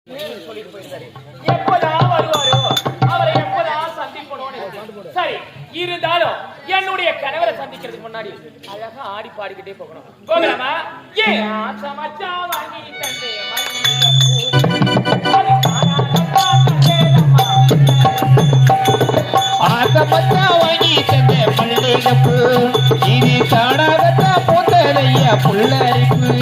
சொல்லிட்டு போயிருந்தாரு. எப்பதான் வருவாரோ அவரை எப்பதான் சந்திக்கணும்னு. சரி இருந்தாலும் என்னுடைய கணவரை சந்திக்கிறதுக்கு முன்னாடி அழகா ஆடி பாடிக்கிட்டே போகணும். போகலாமா? ஏன் ஆசமச்சா வாங்கி தந்தே ஆசமச்சா வாங்கி தந்தே மல்லிகைப்பூ இனி காணாதத்தான் பூத்தலையா புல்லரிப்பு.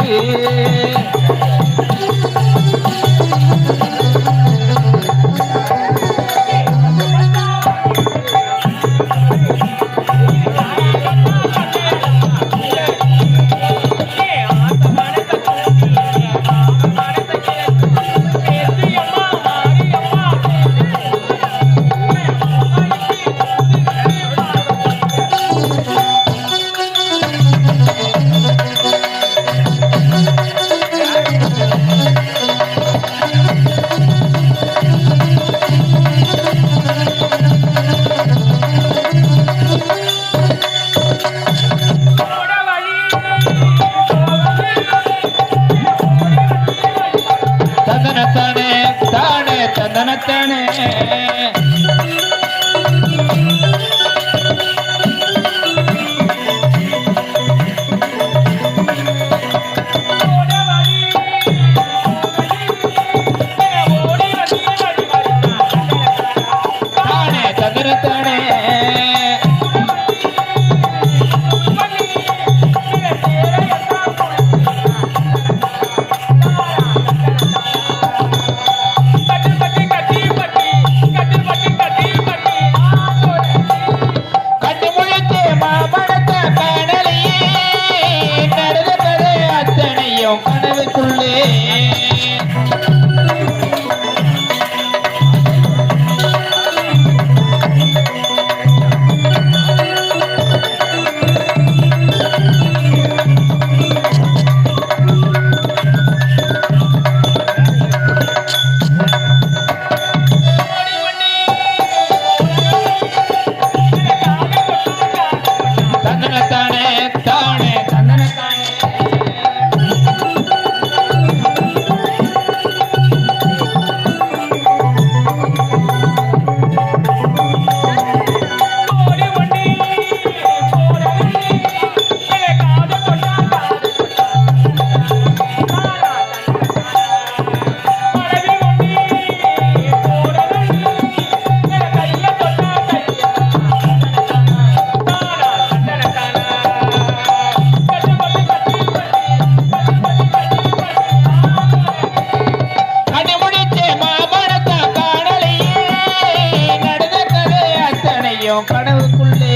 கனவுக்குள்ளே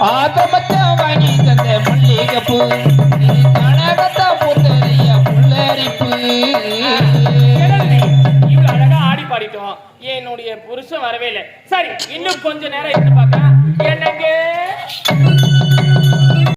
ஆசமத்தான் வாங்கி தந்த மல்லிகைப்பூ கனகத்தான் பூத்தலையா புல்லரிப்பு. இவ்வளவு அழகா ஆடி பாடிட்டோம். என்னுடைய புருஷன் வரவே இல்லை. சரி இன்னும் கொஞ்ச நேரம் இருந்து பார்க்க என்னங்க